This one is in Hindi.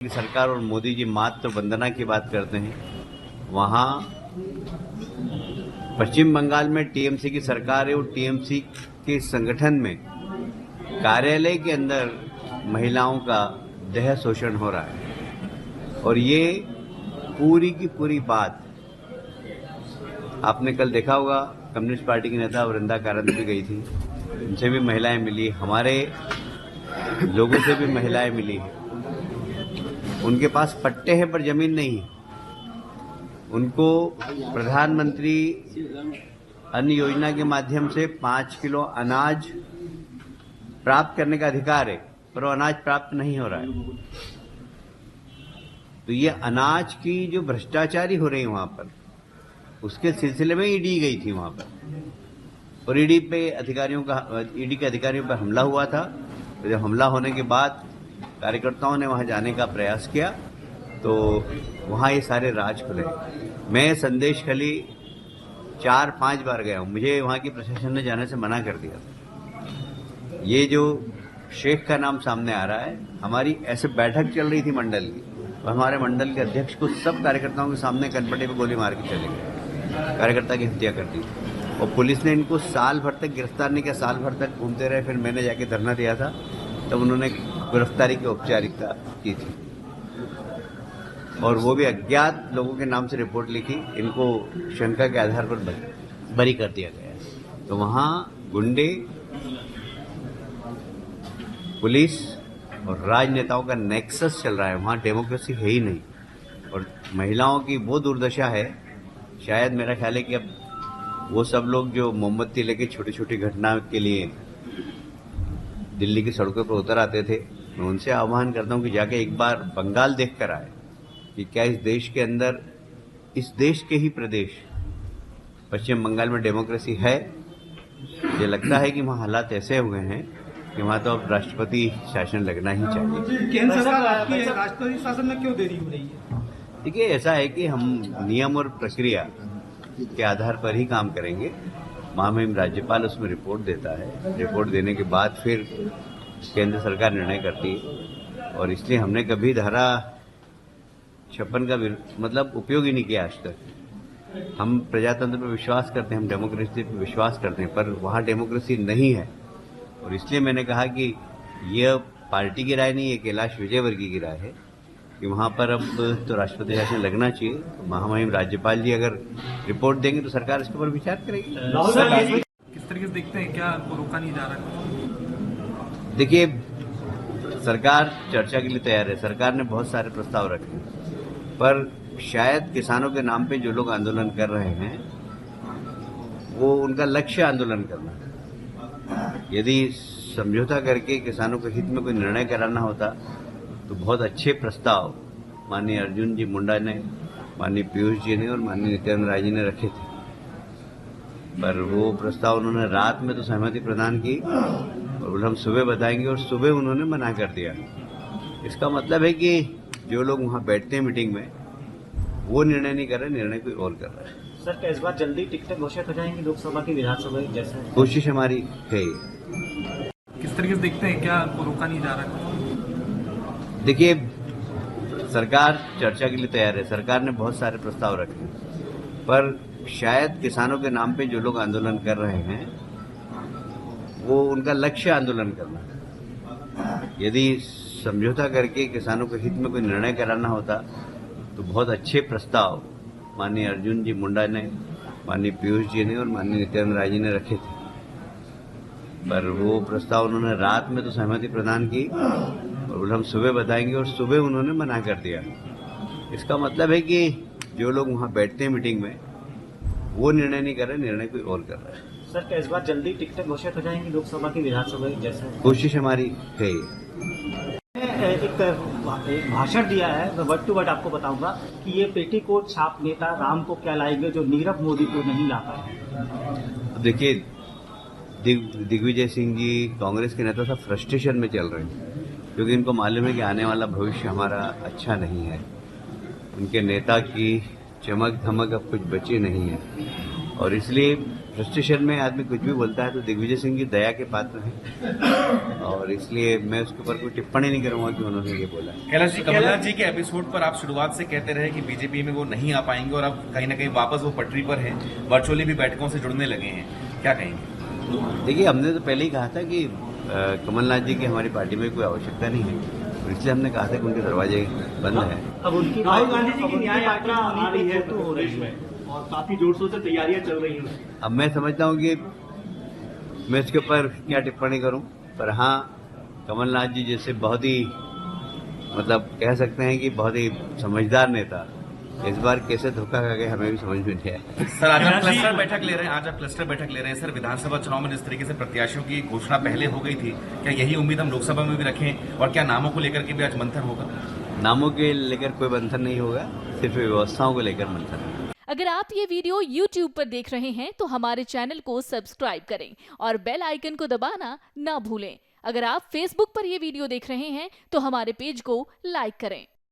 सरकार और मोदी जी मातृ वंदना की बात करते हैं। वहां पश्चिम बंगाल में टीएमसी की सरकार है और टीएमसी के संगठन में कार्यालय के अंदर महिलाओं का देह शोषण हो रहा है और ये पूरी की पूरी बात आपने कल देखा होगा। कम्युनिस्ट पार्टी की नेता वृंदा कारंत भी गई थी, उनसे भी महिलाएं मिली, हमारे लोगों से भी महिलाएं मिली हैं। उनके पास पट्टे हैं पर जमीन नहीं है। उनको प्रधानमंत्री अन्न योजना के माध्यम से 5 किलो अनाज प्राप्त करने का अधिकार है, पर वो अनाज प्राप्त नहीं हो रहा है। तो ये अनाज की जो भ्रष्टाचारी हो रही है वहां पर, उसके सिलसिले में ईडी गई थी वहां पर और ईडी के अधिकारियों पर हमला हुआ था। तो जब हमला होने के बाद कार्यकर्ताओं ने वहां जाने का प्रयास किया तो वहां ये सारे राज खुले। मैं संदेश खली 4-5 बार गया हूं, मुझे वहां की प्रशासन ने जाने से मना कर दिया था। ये जो शेख का नाम सामने आ रहा है, हमारी ऐसे बैठक चल रही थी मंडल की, और हमारे मंडल के अध्यक्ष को सब कार्यकर्ताओं के सामने कनपटे पे गोली मार के चले गए, कार्यकर्ता की हत्या कर दी। और पुलिस ने इनको साल भर तक गिरफ्तार नहीं किया, साल भर तक घूमते रहे। फिर मैंने जाके धरना दिया था, तब उन्होंने गिरफ्तारी की औपचारिकता की थी और वो भी अज्ञात लोगों के नाम से रिपोर्ट लिखी। इनको शंका के आधार पर बरी कर दिया गया। तो वहां गुंडे, पुलिस और राजनेताओं का नेक्सस चल रहा है। वहां डेमोक्रेसी है ही नहीं और महिलाओं की वो दुर्दशा है। शायद मेरा ख्याल है कि अब वो सब लोग जो मोमबत्ती लेके छोटी छोटी घटना के लिए दिल्ली की सड़कों पर उतर आते थे, मैं उनसे आह्वान करता हूं कि जाके एक बार बंगाल देख कर आए कि क्या इस देश के अंदर, इस देश के ही प्रदेश पश्चिम बंगाल में डेमोक्रेसी है। मुझे लगता है कि वहां हालात ऐसे हुए हैं कि वहां तो अब राष्ट्रपति शासन लगना ही चाहिए। केंद्र सरकार आपकी राष्ट्रपति शासन में क्यों देरी हो रही है? देखिए, ऐसा है कि हम नियम और प्रक्रिया के आधार पर ही काम करेंगे। महामहिम राज्यपाल उसमें रिपोर्ट देता है, रिपोर्ट देने के बाद फिर केंद्र सरकार निर्णय करती है और इसलिए हमने कभी धारा 56 का उपयोग ही नहीं किया आज तक। हम प्रजातंत्र पर विश्वास करते हैं, हम डेमोक्रेसी पर विश्वास करते हैं, पर वहां डेमोक्रेसी नहीं है और इसलिए मैंने कहा कि यह पार्टी की राय नहीं है, कैलाश विजयवर्गीय की राय है कि वहां पर अब तो राष्ट्रपति शासन लगना चाहिए। तो महामहिम राज्यपाल जी अगर रिपोर्ट देंगे तो सरकार इसके ऊपर विचार करेगी। किस तरीके से देखते हैं, क्या रोका नहीं जा रहा? देखिए, सरकार चर्चा के लिए तैयार है। सरकार ने बहुत सारे प्रस्ताव रखे, पर शायद किसानों के नाम पे जो लोग आंदोलन कर रहे हैं, वो उनका लक्ष्य आंदोलन करना है। यदि समझौता करके किसानों के हित में कोई निर्णय कराना होता तो बहुत अच्छे प्रस्ताव माननीय अर्जुन जी मुंडा ने, माननीय पीयूष जी ने और माननीय नित्यानंद राय जी ने रखे थे, पर वो प्रस्ताव उन्होंने रात में तो सहमति प्रदान की और हम सुबह बताएंगे और सुबह उन्होंने मना कर दिया। इसका मतलब है कि जो लोग वहां बैठते हैं मीटिंग में, वो निर्णय नहीं कर रहे, निर्णय कोई और कर रहा है। सर, क्या इस बार जल्दी टिकटें घोषित हो जाएंगी लोकसभा की, विधानसभा जैसे? कोशिश हमारी है। किस तरीके से देखते हैं, क्या रोका नहीं जा रहा? देखिए, सरकार चर्चा के लिए तैयार है। सरकार ने बहुत सारे प्रस्ताव रखे, पर शायद किसानों के नाम पे जो लोग आंदोलन कर रहे हैं, वो उनका लक्ष्य आंदोलन करना है। यदि समझौता करके किसानों के हित में कोई निर्णय कराना होता तो बहुत अच्छे प्रस्ताव माननीय अर्जुन जी मुंडा ने, माननीय पीयूष जी ने और माननीय नित्यानंद राय जी ने रखे थे, पर वो प्रस्ताव उन्होंने रात में तो सहमति प्रदान की और हम सुबह बताएंगे और सुबह उन्होंने मना कर दिया। इसका मतलब है कि जो लोग वहां बैठते हैं मीटिंग में, वो निर्णय नहीं कर रहे, निर्णय कोई और कर रहा है। सर, क्या इस बार जल्दी टिकटें घोषित हो जाएंगी लोकसभा की, विधानसभा जैसे? कोशिश हमारी है। एक भाषण दिया है, मैं वर्ड टू वर्ड आपको बताऊंगा कि ये पेटीकोट छाप नेता राम को क्या लाएंगे जो नीरव मोदी को नहीं ला पाए। देखिए, दिग्विजय सिंह जी कांग्रेस के नेता सब फ्रस्ट्रेशन में चल रहे हैं, क्योंकि इनको मालूम है कि आने वाला भविष्य हमारा अच्छा नहीं है। उनके नेता की चमक धमक अब कुछ बची नहीं है और इसलिए फ्रस्ट्रेशन में आदमी कुछ भी बोलता है तो दिग्विजय सिंह की दया के पात्र हैं और इसलिए मैं उसके ऊपर कोई टिप्पणी नहीं करूंगा कि उन्होंने ये बोला। कैलाश जी, कमलनाथ जी के एपिसोड पर आप शुरुआत से कहते रहे कि बीजेपी में वो नहीं आ पाएंगे और अब कहीं ना कहीं वापस वो पटरी पर हैं, वर्चुअली भी बैठकों से जुड़ने लगे हैं, क्या कहेंगे? देखिए, हमने तो पहले ही कहा था कि कमलनाथ जी की हमारी पार्टी में कोई आवश्यकता नहीं है, इसलिए हमने कहा था कि उनके दरवाजे बंद हैं। अब उनकी राहुल गांधी जी की न्याय यात्रा आ रही है उत्तर प्रदेश में और काफी जोर शोर से तैयारियां चल रही हैं। अब मैं समझता हूँ कि मैं इसके ऊपर क्या टिप्पणी करूं, पर हाँ, कमलनाथ जी जैसे बहुत ही मतलब कह सकते हैं कि बहुत ही समझदार नेता इस बार कैसे धोखा खा गए हमें भी समझ में नहीं आया। सर, आज आप क्लस्टर बैठक ले रहे हैं, सर विधानसभा चुनाव में जिस तरीके से प्रत्याशियों की घोषणा पहले हो गई थी, क्या यही उम्मीद हम लोकसभा में भी रखें और क्या नामों को लेकर के भी आज मंथन होगा? नामों के लेकर कोई मंथन नहीं होगा, सिर्फ व्यवस्थाओं को लेकर मंथन होगा। अगर आप ये वीडियो YouTube पर देख रहे हैं तो हमारे चैनल को सब्सक्राइब करें और बेल आइकन को दबाना ना भूलें। अगर आप Facebook पर ये वीडियो देख रहे हैं तो हमारे पेज को लाइक करें।